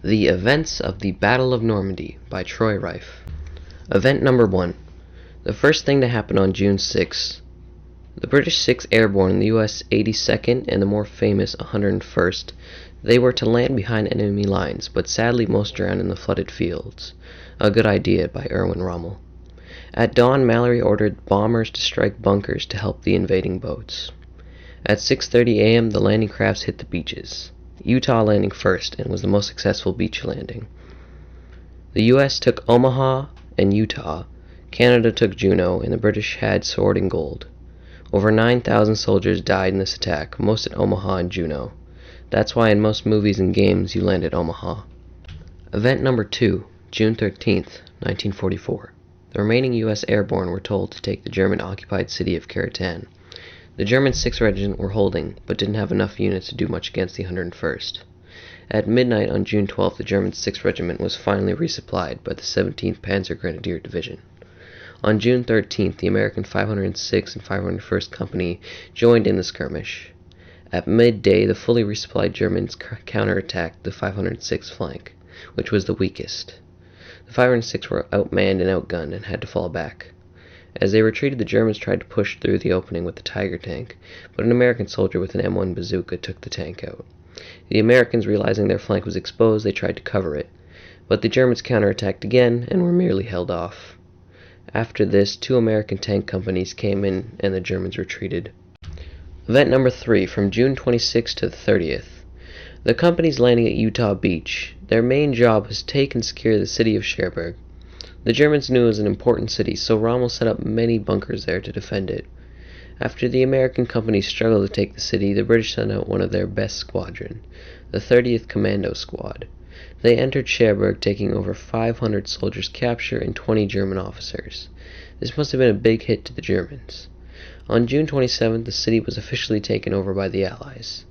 The Events of the Battle of Normandy by Troy Reif. Event number 1. The first thing to happen on June 6th. The British 6th Airborne and the US 82nd and the more famous 101st, they were to land behind enemy lines, but sadly most drowned in the flooded fields. A good idea by Erwin Rommel. At dawn, Mallory ordered bombers to strike bunkers to help the invading boats. At 6:30 a.m., the landing crafts hit the beaches. Utah landing first and was the most successful beach landing. The US took Omaha and Utah, Canada took Juneau, and the British had Sword and Gold. Over 9,000 soldiers died in this attack, most at Omaha and Juneau. That's why in most movies and games you land at Omaha. Event number 2, June 13th, 1944. The remaining US Airborne were told to take the German-occupied city of Karatan. The German 6th Regiment were holding, but didn't have enough units to do much against the 101st. At midnight on June 12th, the German 6th Regiment was finally resupplied by the 17th Panzer Grenadier Division. On June 13th, the American 506th and 501st Company joined in the skirmish. At midday, the fully resupplied Germans counterattacked the 506th flank, which was the weakest. The 506th were outmanned and outgunned and had to fall back. As they retreated, the Germans tried to push through the opening with the Tiger tank, but an American soldier with an M1 bazooka took the tank out. The Americans, realizing their flank was exposed, they tried to cover it, but the Germans counterattacked again and were merely held off. After this, 2 American tank companies came in and the Germans retreated. Event number 3, from June 26th to the 30th. The companies landing at Utah Beach. Their main job was to take and secure the city of Cherbourg. The Germans knew it was an important city, so Rommel set up many bunkers there to defend it. After the American companies struggled to take the city, the British sent out one of their best squadron, the 30th Commando Squad. They entered Cherbourg, taking over 500 soldiers captured and 20 German officers. This must have been a big hit to the Germans. On June 27th, the city was officially taken over by the Allies.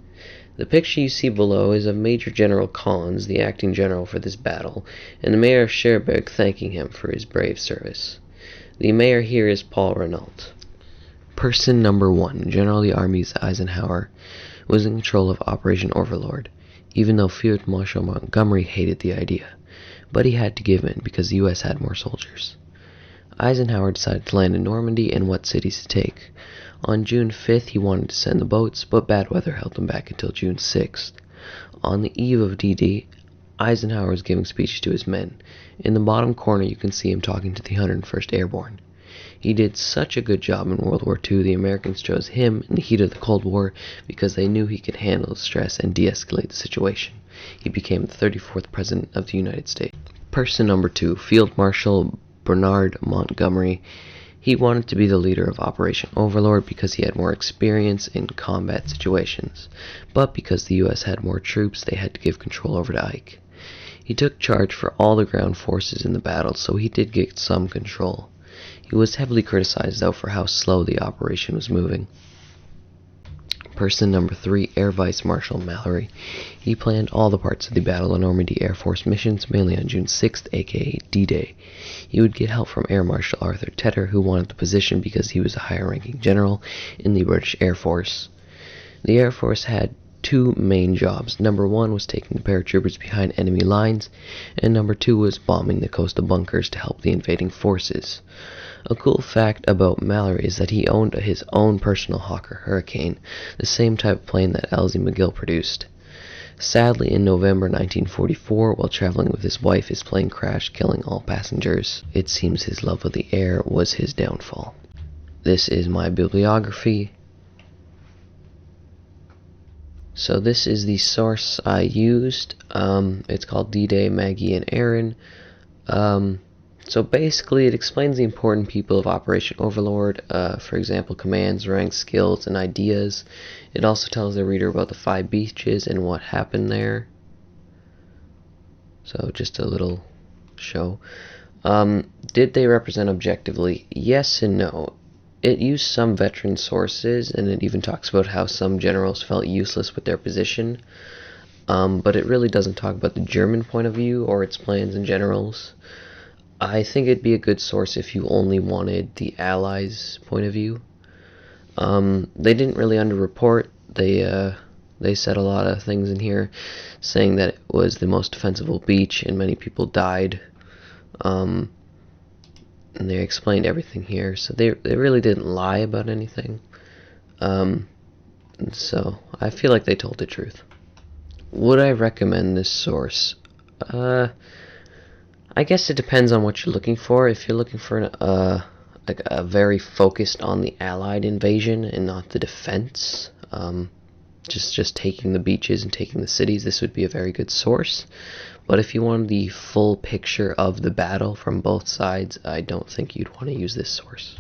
The picture you see below is of Major General Collins, the acting general for this battle, and the mayor of Cherbourg thanking him for his brave service. The mayor here is Paul Renault. Person number 1, General of the Armies Eisenhower, was in control of Operation Overlord, even though Field Marshal Montgomery hated the idea. But he had to give in because the US had more soldiers. Eisenhower decided to land in Normandy and what cities to take. On June 5th, he wanted to send the boats, but bad weather held him back until June 6th. On the eve of D-Day, Eisenhower was giving speeches to his men. In the bottom corner, you can see him talking to the 101st Airborne. He did such a good job in World War II, the Americans chose him in the heat of the Cold War because they knew he could handle the stress and de-escalate the situation. He became the 34th President of the United States. Person number 2, Field Marshal Bernard Montgomery. He wanted to be the leader of Operation Overlord because he had more experience in combat situations, but because the US had more troops, they had to give control over to Ike. He took charge for all the ground forces in the battle, so he did get some control. He was heavily criticized, though, for how slow the operation was moving. Person number 3, Air Vice Marshal Mallory. He planned all the parts of the Battle of Normandy Air Force missions, mainly on June 6th, aka D-Day. He would get help from Air Marshal Arthur Tedder, who wanted the position because he was a higher-ranking general in the British Air Force. The Air Force had 2 main jobs. Number 1 was taking the paratroopers behind enemy lines, and number 2 was bombing the coastal bunkers to help the invading forces. A cool fact about Mallory is that he owned his own personal Hawker Hurricane, the same type of plane that Elsie McGill produced. Sadly, in November 1944, while traveling with his wife, his plane crashed, killing all passengers. It seems his love of the air was his downfall. This is my bibliography. So this is the source I used. It's called D-Day, Maggie and Aaron. So basically, it explains the important people of Operation Overlord, for example, commands, ranks, skills, and ideas. It also tells the reader about the 5 beaches and what happened there. So just a little show. Did they represent objectively? Yes and no. It used some veteran sources, and it even talks about how some generals felt useless with their position. But it really doesn't talk about the German point of view or its plans and generals. I think it'd be a good source if you only wanted the Allies' point of view. They didn't really underreport. They They said a lot of things in here, saying that it was the most defensible beach and many people died. And they explained everything here, so they really didn't lie about anything. So I feel like they told the truth. Would I recommend this source? I guess it depends on what you're looking for. If you're looking for like a very focused on the Allied invasion and not the defense, just taking the beaches and taking the cities, this would be a very good source. But if you want the full picture of the battle from both sides, I don't think you'd want to use this source.